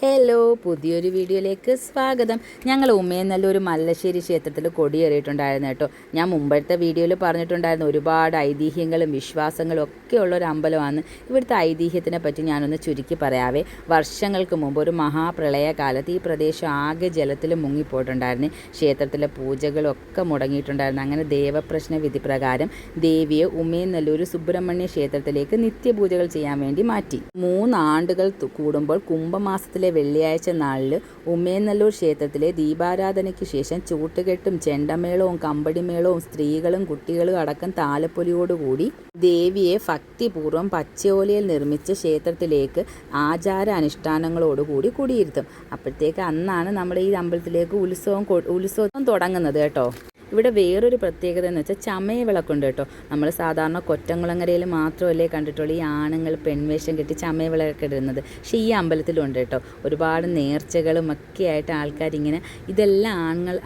Hello, പുതിയൊരു വീഡിയോയിലേക്ക് സ്വാഗതം. ഞങ്ങൾ ഉമ്മയെന്നല്ലൊരു മല്ലശ്ശേരി ക്ഷേത്രത്തിൽ കൊടിയേറിയിട്ടുണ്ടായിരുന്നു കേട്ടോ. ഞാൻ മുമ്പത്തെ വീഡിയോയിൽ പറഞ്ഞിട്ടുണ്ടായിരുന്നു, ഒരുപാട് ഐതിഹ്യങ്ങളും വിശ്വാസങ്ങളും ഒക്കെ ഉള്ളൊരു അമ്പലമാണ്. ഇവിടുത്തെ ഐതിഹ്യത്തിനെ പറ്റി ഞാനൊന്ന് ചുരുക്കി പറയാവേ. വർഷങ്ങൾക്ക് മുമ്പ് ഒരു മഹാപ്രളയകാലത്ത് ഈ പ്രദേശം ആകെ ജലത്തിൽ മുങ്ങിപ്പോയിട്ടുണ്ടായിരുന്നു. ക്ഷേത്രത്തിലെ പൂജകളൊക്കെ മുടങ്ങിയിട്ടുണ്ടായിരുന്നു. അങ്ങനെ ദേവപ്രശ്ന വിധി പ്രകാരം ദേവിയെ ഉമ്മയെന്നല്ലൂർ സുബ്രഹ്മണ്യ ക്ഷേത്രത്തിലേക്ക് നിത്യപൂജകൾ ചെയ്യാൻ വേണ്ടി മാറ്റി. 3 ആണ്ടുകൾ കൂടുമ്പോൾ കുംഭമാസത്തിലെ വെള്ളിയാഴ്ച നാളിൽ ഉമ്മയെന്നല്ലൂർ ക്ഷേത്രത്തിലെ ദീപാരാധനയ്ക്ക് ശേഷം ചൂട്ടുകെട്ടും ചെണ്ടമേളവും കമ്പടിമേളവും സ്ത്രീകളും കുട്ടികളും അടക്കം താലപ്പൊലിയോടുകൂടി ദേവിയെ ഭക്തിപൂർവ്വം പച്ചയോലയിൽ നിർമ്മിച്ച് ക്ഷേത്രത്തിലേക്ക് ആചാര അനുഷ്ഠാനങ്ങളോടുകൂടി കുടിയിരുത്തും. അപ്പോഴത്തേക്ക് അന്നാണ് നമ്മുടെ ഈ അമ്പലത്തിലേക്ക് ഉത്സവം തുടങ്ങുന്നത് കേട്ടോ. ഇവിടെ വേറൊരു പ്രത്യേകത എന്ന് വെച്ചാൽ ചമയവിളക്കുണ്ട് കേട്ടോ. നമ്മൾ സാധാരണ കൊറ്റംകുളങ്ങരയിൽ മാത്രമല്ലേ കണ്ടിട്ടുള്ളൂ ഈ ആണുങ്ങൾ പെൺവേഷം കെട്ടി ചമയവിളക്ക് ഇടുന്നത്. പക്ഷേ ഈ അമ്പലത്തിലുണ്ട് കേട്ടോ. ഒരുപാട് നേർച്ചകളും ഒക്കെ ആയിട്ട് ആൾക്കാരിങ്ങനെ, ഇതെല്ലാം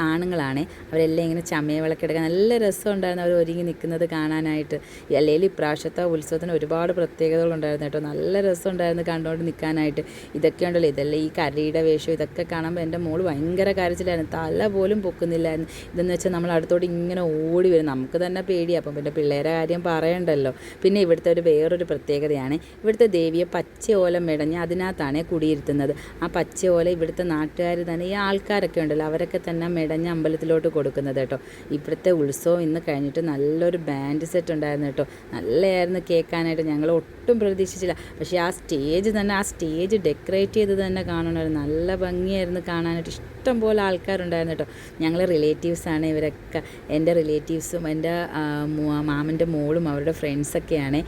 ആണുങ്ങളാണ്. അവരെല്ലാം ഇങ്ങനെ ചമയവിളക്കെടുക്കാൻ നല്ല രസമുണ്ടായിരുന്നു അവർ ഒരുങ്ങി നിൽക്കുന്നത് കാണാനായിട്ട്. അല്ലെങ്കിൽ ഇപ്രാവശ്യത്തെ ഉത്സവത്തിന് ഒരുപാട് പ്രത്യേകതകളുണ്ടായിരുന്നു കേട്ടോ. നല്ല രസമുണ്ടായിരുന്നു കണ്ടുകൊണ്ട് നിൽക്കാനായിട്ട്. ഇതൊക്കെ ഉണ്ടല്ലോ, ഇതെല്ലാം ഈ കരയുടെ വേഷം ഇതൊക്കെ കാണുമ്പോൾ എൻ്റെ മോള് ഭയങ്കര കരച്ചിലായിരുന്നു. തല പോലും പൊക്കുന്നില്ലായിരുന്നു. ഇതെന്ന് വെച്ചാൽ നമ്മൾ അടുത്തോട്ട് ഇങ്ങനെ ഓടി വരും. നമുക്ക് തന്നെ പേടിയാണ്. അപ്പം പിന്നെ പിള്ളേരെ കാര്യം പറയണ്ടല്ലോ. പിന്നെ ഇവിടുത്തെ വേറൊരു പ്രത്യേകതയാണ്, ഇവിടുത്തെ ദേവിയെ പച്ചയോല മെടഞ്ഞ് അതിനകത്താണ് കുടിയിരുത്തുന്നത്. ആ പച്ചയോല ഇവിടുത്തെ നാട്ടുകാർ തന്നെ, ഈ ആൾക്കാരൊക്കെ ഉണ്ടല്ലോ, അവരൊക്കെ തന്നെ മെടഞ്ഞ് അമ്പലത്തിലോട്ട് കൊടുക്കുന്നത് കേട്ടോ. ഇവിടുത്തെ ഉത്സവം ഇന്ന് കഴിഞ്ഞിട്ട് നല്ലൊരു ബാൻഡ് സെറ്റ് ഉണ്ടായിരുന്നു കേട്ടോ. നല്ലതായിരുന്നു കേൾക്കാനായിട്ട്. ഞങ്ങൾ ഒട്ടും പ്രതീക്ഷിച്ചില്ല. പക്ഷേ ആ സ്റ്റേജ് ഡെക്കറേറ്റ് ചെയ്ത് തന്നെ കാണണമായിരുന്നു. നല്ല ഭംഗിയായിരുന്നു കാണാനായിട്ട്. ഇഷ്ടം പോലെ ആൾക്കാരുണ്ടായിരുന്നു കേട്ടോ. ഞങ്ങൾ റിലേറ്റീവ്സാണ് ഇവരൊക്കെ. എൻ്റെ റിലേറ്റീവ്സും എൻ്റെ മാമൻ്റെ മോളും അവരുടെ ഫ്രണ്ട്സൊക്കെയാണ്.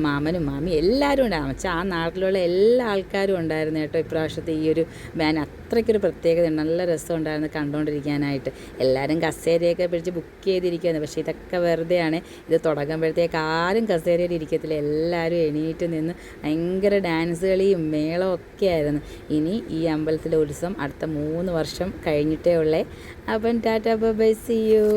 മാമനും മാമി എല്ലാവരും ഉണ്ടായിരുന്നു. വെച്ചാൽ ആ നാട്ടിലുള്ള എല്ലാ ആൾക്കാരും ഉണ്ടായിരുന്നു കേട്ടോ. ഇപ്രാവശ്യത്തെ ഈ ഒരു അത്രയ്ക്കൊരു പ്രത്യേകത ഉണ്ട്. നല്ല രസമുണ്ടായിരുന്നു കണ്ടുകൊണ്ടിരിക്കാനായിട്ട്. എല്ലാവരും കസേരയൊക്കെ പിടിച്ച് ബുക്ക് ചെയ്തിരിക്കുകയാണ്. പക്ഷേ ഇതൊക്കെ വെറുതെയാണ്. ഇത് തുടങ്ങുമ്പോഴത്തേക്ക് ആരും കസേരയിൽ ഇരിക്കത്തില്ല. എല്ലാവരും എണീറ്റ് നിന്ന് ഭയങ്കര ഡാൻസ് കളിയും മേളവും ഒക്കെ ആയിരുന്നു. ഇനി ഈ അമ്പലത്തിലെ ഉത്സവം അടുത്ത 3 വർഷം കഴിഞ്ഞിട്ടേ ഉള്ളേ. അപ്പം ടാറ്റ ബൈ, സീ യു.